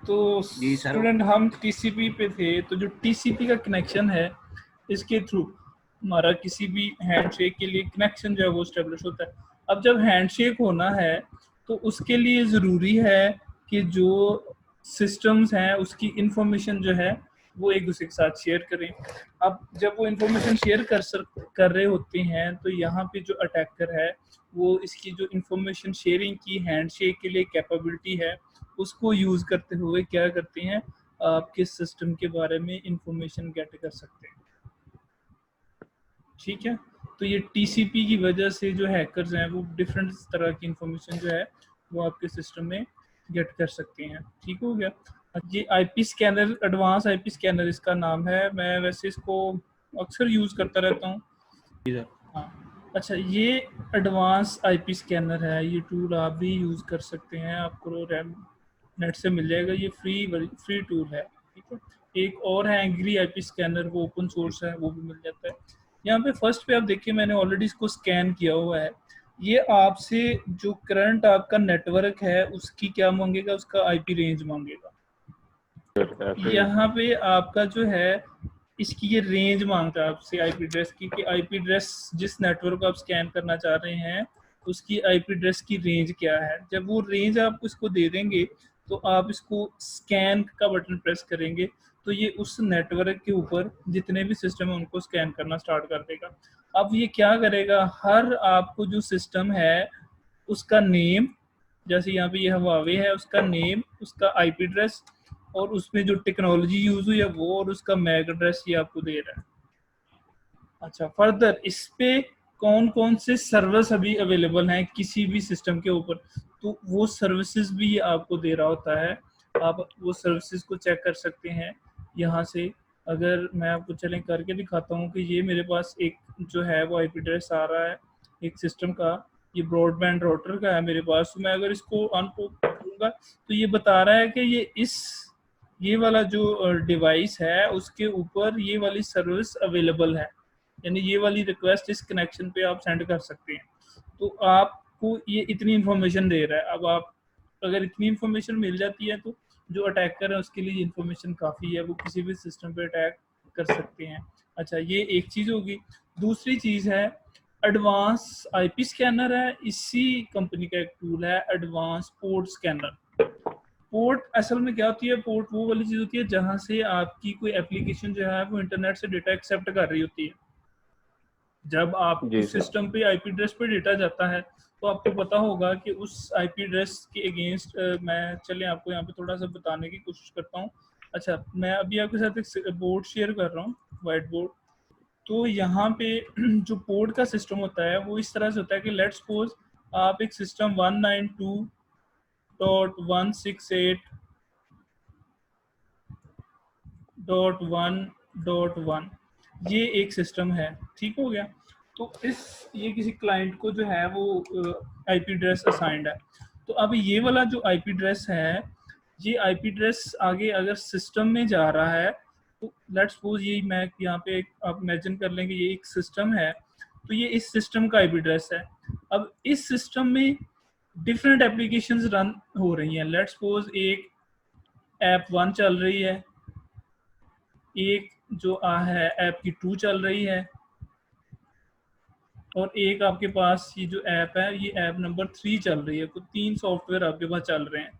तो जी sir. Student हम TCP पे थे, तो जो टीसीपी का कनेक्शन है इसके थ्रू हमारा किसी भी हैंडशेक के लिए कनेक्शन जो है वो स्टेब्लिश होता है। अब जब हैंडशेक होना है तो उसके लिए ज़रूरी है कि जो सिस्टम्स हैं उसकी इंफॉर्मेशन जो है वो एक दूसरे के साथ शेयर करें। अब जब वो इंफॉर्मेशन शेयर कर रहे होते हैं तो यहाँ पे जो अटैकर है वो इसकी जो इंफॉर्मेशन शेयरिंग की हैंडशेक के लिए कैपेबिलिटी है उसको यूज़ करते हुए क्या करते हैं, आपके सिस्टम के बारे में इंफॉर्मेशन गेट कर सकते हैं। ठीक है, तो ये टीसीपी की वजह से जो हैकर्स हैं वो डिफरेंट तरह की इंफॉर्मेशन जो है वो आपके सिस्टम में गेट कर सकते हैं। ठीक हो गया। ये IP scanner, advance IP scanner इसका नाम है। मैं वैसे इसको अक्सर यूज़ करता रहता हूँ। हाँ, अच्छा, ये एडवांस आईपी स्कैनर है। ये टूल आप भी यूज़ कर सकते हैं, आपको रैम नेट से मिल जाएगा। ये फ्री टूल है। ठीक है, एक और है एंग्री आईपी स्कैनर, वो ओपन सोर्स है, वो भी मिल जाता है। यहाँ पे फर्स्ट पे आप देखिए मैंने ऑलरेडी इसको स्कैन किया हुआ है। ये आपसे जो करंट आपका नेटवर्क है उसकी क्या मांगेगा, उसका आईपी रेंज मांगेगा। यहाँ पे आपका जो है इसकी ये रेंज मांगता है आपसे आईपी एड्रेस की, कि आईपी एड्रेस जिस नेटवर्क को आप स्कैन करना चाह रहे हैं उसकी आईपी एड्रेस की रेंज क्या है। जब वो रेंज आप इसको दे देंगे तो आप इसको स्कैन का बटन प्रेस करेंगे तो ये उस नेटवर्क के ऊपर जितने भी सिस्टम है उनको स्कैन करना स्टार्ट कर देगा। अब ये क्या करेगा, हर आपको जो सिस्टम है उसका नेम, जैसे यहाँ पे ये हवावे है, उसका नेम, उसका आईपी एड्रेस और उसमें जो टेक्नोलॉजी यूज हुई है वो, और उसका मैक एड्रेस ये आपको दे रहा है। अच्छा, फर्दर इस पे कौन कौन से सर्विस अभी अवेलेबल हैं किसी भी सिस्टम के ऊपर, तो वो सर्विसेज भी ये आपको दे रहा होता है। आप वो सर्विसेज को चेक कर सकते हैं यहाँ से। अगर मैं आपको चलें करके दिखाता हूँ कि ये मेरे पास एक जो है वो आईपी एड्रेस आ रहा है एक सिस्टम का, ये ब्रॉडबैंड राउटर का है मेरे पास। तो मैं अगर इसको ऑन करूँगा तो ये बता रहा है कि ये वाला जो डिवाइस है उसके ऊपर ये वाली सर्विस अवेलेबल है, यानी ये वाली रिक्वेस्ट इस कनेक्शन पे आप सेंड कर सकते हैं। तो आपको ये इतनी इन्फॉर्मेशन दे रहा है। अब आप अगर इतनी इन्फॉर्मेशन मिल जाती है तो जो अटैकर है उसके लिए इन्फॉर्मेशन काफ़ी है, वो किसी भी सिस्टम पे अटैक कर सकते हैं। अच्छा, ये एक चीज़ होगी। दूसरी चीज़ है एडवांस आईपी स्कैनर है, इसी कंपनी का एक टूल है एडवांस पोर्ट स्कैनर। पोर्ट असल में क्या होती है, पोर्ट वो वाली चीज़ होती है जहाँ से आपकी कोई एप्लीकेशन जो है वो इंटरनेट से डेटा एक्सेप्ट कर रही होती है। जब आप उस सिस्टम पे आईपी एड्रेस पे डेटा जाता है तो आपको पता होगा कि उस आईपी एड्रेस के अगेंस्ट मैं चले आपको यहाँ पे थोड़ा सा बताने की कोशिश करता हूँ। अच्छा, मैं अभी आपके साथ एक बोर्ड शेयर कर रहा हूँ, वाइट बोर्ड। तो यहाँ पे जो पोर्ट का सिस्टम होता है वो इस तरह से होता है कि लेट्स सपोज आप एक सिस्टम 192.168.1 ये एक सिस्टम है। ठीक हो गया। तो ये किसी क्लाइंट को जो है वो आईपी एड्रेस असाइंड है। तो अब ये वाला जो आईपी एड्रेस है, ये आईपी एड्रेस आगे अगर सिस्टम में जा रहा है तो लेट्स सपोज ये मैं यहाँ पे आप इमेजिन कर लेंगे ये एक सिस्टम है, तो ये इस सिस्टम का आईपी एड्रेस है। अब इस सिस्टम में डिफरेंट एप्लीकेशंस रन हो रही हैं। लेट्स सपोज एक ऐप 1 चल रही है, एक जो है ऐप की 2 चल रही है, और एक आपके पास ये जो ऐप है ये ऐप नंबर 3 चल रही है। कुछ 3 सॉफ्टवेयर आपके पास चल रहे हैं।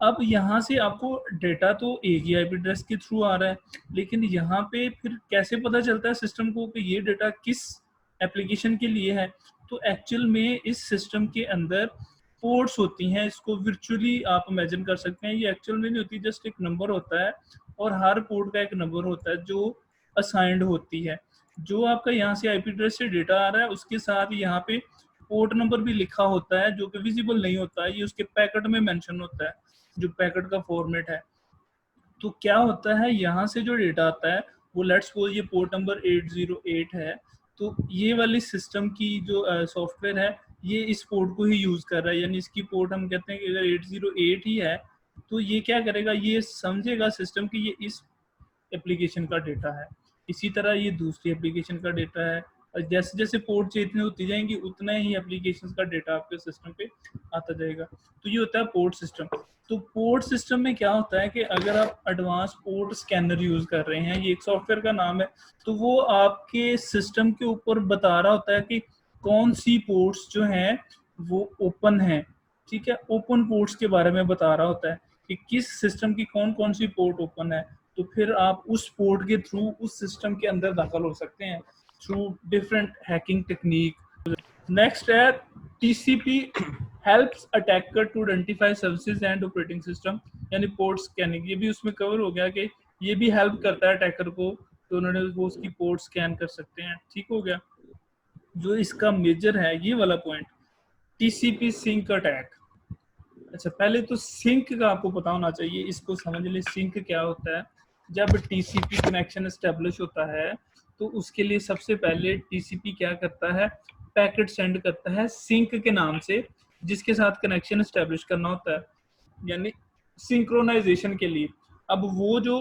अब यहाँ से आपको डेटा तो एक ही आईपी एड्रेस के थ्रू आ रहा है, लेकिन यहाँ पे फिर कैसे पता चलता है सिस्टम को कि ये डेटा किस एप्लीकेशन के लिए है। तो एक्चुअल में इस सिस्टम के अंदर पोर्ट्स होती हैं, इसको वर्चुअली आप इमेजिन कर सकते हैं। ये एक्चुअल में नहीं होती, जस्ट एक नंबर होता है और हर पोर्ट का एक नंबर होता है जो असाइंड होती है। जो आपका यहाँ से आईपी एड्रेस से डेटा आ रहा है उसके साथ यहाँ पे पोर्ट नंबर भी लिखा होता है जो कि विजिबल नहीं होता है, ये उसके पैकेट में मेंशन होता है जो पैकेट का फॉर्मेट है। तो क्या होता है, यहाँ से जो डेटा आता है वो लेट्स सपोज ये पोर्ट नंबर 808 है, तो ये वाली सिस्टम की जो सॉफ्टवेयर है ये इस पोर्ट को ही यूज कर रहा है, यानी इसकी पोर्ट हम कहते हैं कि अगर 808 ही है तो ये क्या करेगा, ये समझेगा सिस्टम कि ये इस एप्लीकेशन का डेटा है। इसी तरह ये दूसरी एप्लीकेशन का डेटा है, जैसे जैसे पोर्ट चेंज होती जाएंगी उतना ही एप्लीकेशंस का डेटा आपके सिस्टम पे आता जाएगा। तो ये होता है पोर्ट सिस्टम। तो पोर्ट सिस्टम में क्या होता है कि अगर आप एडवांस पोर्ट स्कैनर यूज कर रहे हैं, ये एक सॉफ्टवेयर का नाम है, तो वो आपके सिस्टम के ऊपर बता रहा होता है कि कौन सी पोर्ट्स जो हैं वो ओपन है। ठीक है, ओपन पोर्ट्स के बारे में बता रहा होता है कि किस सिस्टम की कौन कौन सी पोर्ट ओपन है। तो फिर आप उस पोर्ट के थ्रू उस सिस्टम के अंदर दाखिल हो सकते हैं through different hacking technique. Next है TCP helps attacker to identify services and operating system, यानी पोर्ट स्कैनिंग। ये भी उसमें कवर हो गया कि ये भी हेल्प करता है अटैकर को, तो उन्होंने वो उसकी पोर्ट स्कैन कर सकते हैं। ठीक हो गया। जो इसका मेजर है ये वाला पॉइंट, टीसीपी सिंक अटैक। अच्छा, पहले तो सिंक का आपको पता होना चाहिए, इसको समझ ले। सिंक क्या होता है? जब टीसीपी कनेक्शन एस्टेब्लिश होता है तो उसके लिए सबसे पहले टीसीपी क्या करता है, पैकेट सेंड करता है सिंक के नाम से, जिसके साथ कनेक्शन एस्टेब्लिश करना होता है, यानी सिंक्रोनाइजेशन के लिए। अब वो जो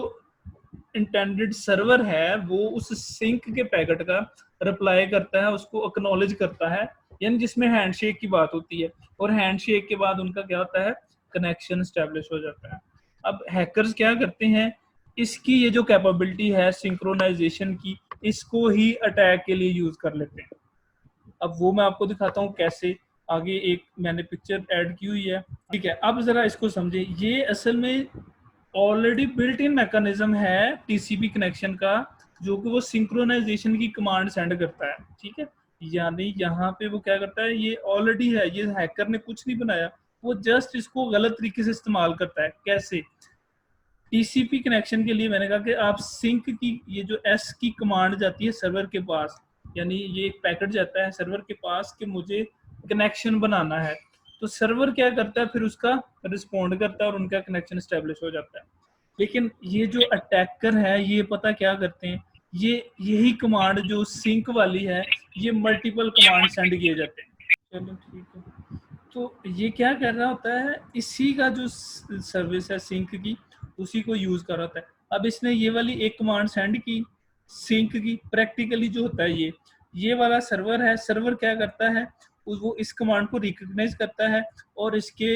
इंटेंडेड सर्वर है वो उस सिंक के पैकेट का रिप्लाई करता है, उसको एक्नॉलेज करता है, यानी जिसमें हैंडशेक की बात होती है, और हैंडशेक के बाद उनका क्या होता है, कनेक्शन एस्टेब्लिश हो जाता है। अब हैकर्स क्या करते हैं, इसकी ये जो कैपेबिलिटी है सिंक्रोनाइजेशन की, इसको ही अटैक के लिए यूज कर लेते हैं। अब वो मैं आपको दिखाता हूँ कैसे, आगे एक मैंने पिक्चर ऐड की हुई है। ठीक है, अब जरा इसको समझे। ये असल में ऑलरेडी बिल्ट इन मैकेनिज्म है टीसीपी कनेक्शन का, जो कि वो सिंक्रोनाइजेशन की कमांड सेंड करता है। ठीक है, यानी यहाँ पे वो क्या करता है, ये ऑलरेडी है, ये हैकर ने कुछ नहीं बनाया, वो जस्ट इसको गलत तरीके से इस्तेमाल करता है। कैसे? टीसीपी कनेक्शन के लिए मैंने कहा कि आप सिंक की ये जो एस की कमांड जाती है सर्वर के पास, यानी ये एक पैकेट जाता है सर्वर के पास कि मुझे कनेक्शन बनाना है, तो सर्वर क्या करता है, फिर उसका रिस्पॉन्ड करता है और उनका कनेक्शन स्टैब्लिश हो जाता है। लेकिन ये जो अटैकर है ये पता क्या करते हैं, ये यही कमांड जो सिंक वाली है, ये मल्टीपल कमांड सेंड किए जाते हैं। चलो ठीक है, तो ये क्या कर रहा होता है, इसी का जो सर्विस है सिंक की, उसी को यूज कर रहा होता है। अब इसने ये वाली एक कमांड सेंड की सिंक की, प्रैक्टिकली जो होता है ये वाला सर्वर है, सर्वर क्या करता है, वो इस कमांड को रिकॉग्नाइज करता है और इसके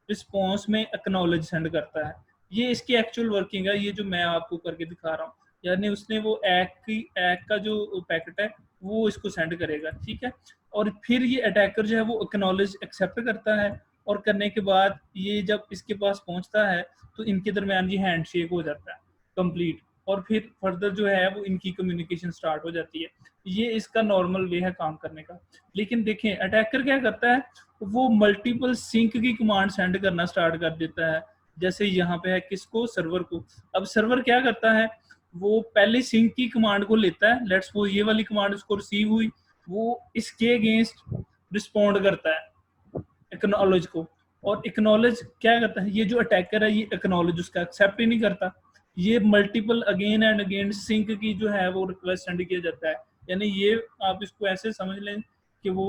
रिस्पॉन्स में एक्नॉलेज सेंड करता है। ये इसकी एक्चुअल वर्किंग है, ये जो मैं आपको करके दिखा रहा हूँ, यानी उसने वो एक का जो पैकेट है वो इसको सेंड करेगा। ठीक है, और फिर ये अटैकर जो है वो एक्नॉलेज एक्सेप्ट करता है, और करने के बाद ये जब इसके पास पहुंचता है तो इनके दरमियान ये हैंडशेक हो जाता है कंप्लीट, और फिर फर्दर जो है वो इनकी कम्युनिकेशन स्टार्ट हो जाती है। ये इसका नॉर्मल वे है काम करने का। लेकिन देखें अटैकर क्या करता है, वो मल्टीपल सिंक की कमांड सेंड करना स्टार्ट कर देता है। जैसे यहाँ पे है किसको, सर्वर को। अब सर्वर क्या करता है, वो पहले सिंक की कमांड को लेता है, लेट्स वो ये वाली कमांड उसको रिसीव हुई, वो इसके अगेंस्ट रिस्पॉन्ड करता है एक्नॉलेज को, और एक्नॉलेज क्या करता है, ये जो अटैकर है ये एक्नॉलेज उसका एक्सेप्ट ही नहीं करता, ये multiple again and again sink की जो है वो रिक्वेस्ट सेंड किया जाता है। यानी ये आप इसको ऐसे समझ लें कि वो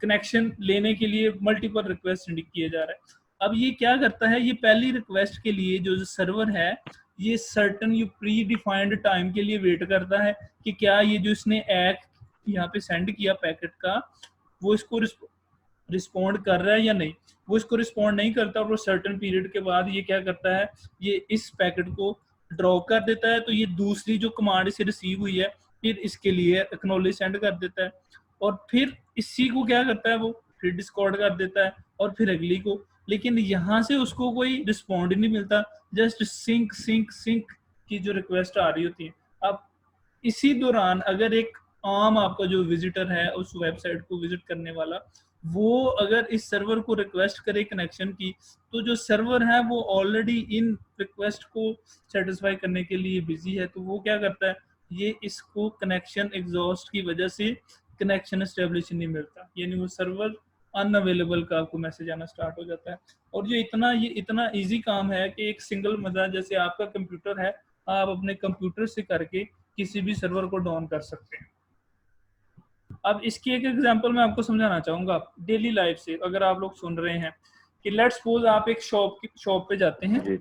कनेक्शन लेने के लिए मल्टीपल रिक्वेस्ट सेंड किए जा रहा है। अब ये क्या करता है, ये पहली रिक्वेस्ट के लिए जो सर्वर है ये certain you pre defined time के लिए वेट करता है कि क्या ये जो इसने एक यहाँ पे सेंड किया पैकेट का, वो इसको रिस्पॉन्ड कर रहा है या नहीं। वो इसको रिस्पॉन्ड नहीं करता, और वो सर्टन पीरियड के बाद ये क्या करता है, ये इस पैकेट को ड्रॉ कर देता है। तो ये दूसरी जो कमांड इसे रिसीव हुई है फिर इसके लिए एक्नॉलेज सेंड कर देता है, और फिर इसी को क्या करता है, वो फिर डिस्कॉर्ड कर देता है और फिर अगली को। लेकिन यहाँ से उसको कोई रिस्पॉन्ड नहीं मिलता, जस्ट सिंक सिंक सिंक की जो रिक्वेस्ट आ रही होती है। अब इसी दौरान अगर एक आम आपका जो विजिटर है उस वेबसाइट को विजिट करने वाला, वो अगर इस सर्वर को रिक्वेस्ट करे कनेक्शन की, तो जो सर्वर है वो ऑलरेडी इन रिक्वेस्ट को सेटिस्फाई करने के लिए बिजी है, तो वो क्या करता है, ये इसको कनेक्शन एग्जॉस्ट की वजह से कनेक्शन एस्टेब्लिश नहीं मिलता, यानी वो सर्वर अनअवेलेबल का आपको मैसेज आना स्टार्ट हो जाता है। और ये इतना इजी काम है कि एक सिंगल मजा, जैसे आपका कंप्यूटर है, आप अपने कंप्यूटर से करके किसी भी सर्वर को डाउन कर सकते हैं। अब इसकी एक एग्जांपल मैं आपको समझाना चाहूंगा डेली लाइफ से, अगर आप लोग सुन रहे हैं कि लेट्स सपोज आप एक शॉप पे जाते हैं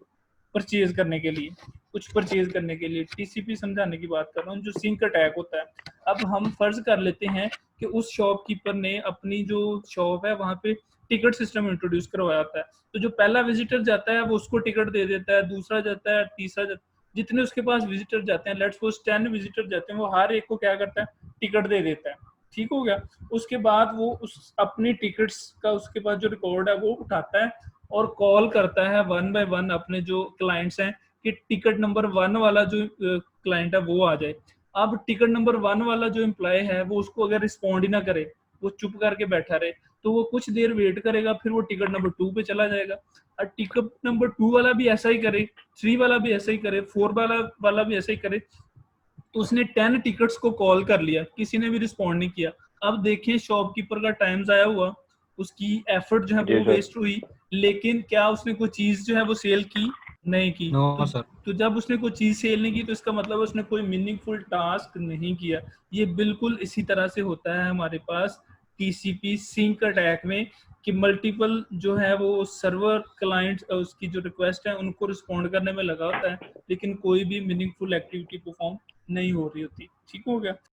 परचेज करने के लिए, कुछ परचेज करने के लिए। टीसीपी समझाने की बात कर रहा हूँ, जो सिंक अटैक होता है। अब हम फर्ज कर लेते हैं कि उस शॉपकीपर ने अपनी जो शॉप है वहां पे टिकट सिस्टम इंट्रोड्यूस करवाया होता है, तो जो पहला विजिटर जाता है वो उसको टिकट दे देता है, दूसरा जाता है, तीसरा जाता है, जितने उसके पास विजिटर जाते हैं, लेट्स सपोज 10 विजिटर जाते हैं, वो हर एक को क्या करता है, टिकट दे देता है। ठीक हो गया। उसके बाद वो उस अपनी टिकट्स का उसके पास जो रिकॉर्ड है वो उठाता है और कॉल करता है वन बाय वन अपने जो क्लाइंट्स हैं कि टिकट नंबर 1 वाला जो क्लाइंट है वो आ जाए। अब टिकट नंबर 1 वाला जो एम्प्लॉय है वो उसको अगर रिस्पॉन्ड ही ना करे, वो चुप करके बैठा रहे, तो वो कुछ देर वेट करेगा, फिर वो टिकट नंबर 2 पे चला जाएगा। और टिकट नंबर 2 वाला भी ऐसा ही करे, 3 वाला भी ऐसा ही करे, 4 वाला भी ऐसा ही करे। तो उसने 10 टिकट्स को कॉल कर लिया, किसी ने भी रिस्पॉन्ड नहीं किया। अब देखें शॉपकीपर का टाइम जाया हुआ, उसकी एफर्ट जो है जी वो सर। वेस्ट हुई, लेकिन क्या उसने कोई चीज जो है वो सेल की? नहीं की। No sir. तो जब उसने कोई चीज सेल नहीं की तो इसका मतलब उसने कोई मीनिंगफुल टास्क नहीं किया। ये बिल्कुल इसी तरह से होता है हमारे पास टीसीपी सिंक अटैक में, कि मल्टीपल जो है वो सर्वर क्लाइंट उसकी जो रिक्वेस्ट है उनको रिस्पॉन्ड करने में लगा होता है, लेकिन कोई भी मीनिंगफुल एक्टिविटी परफॉर्म नहीं हो रही होती। ठीक हो गया।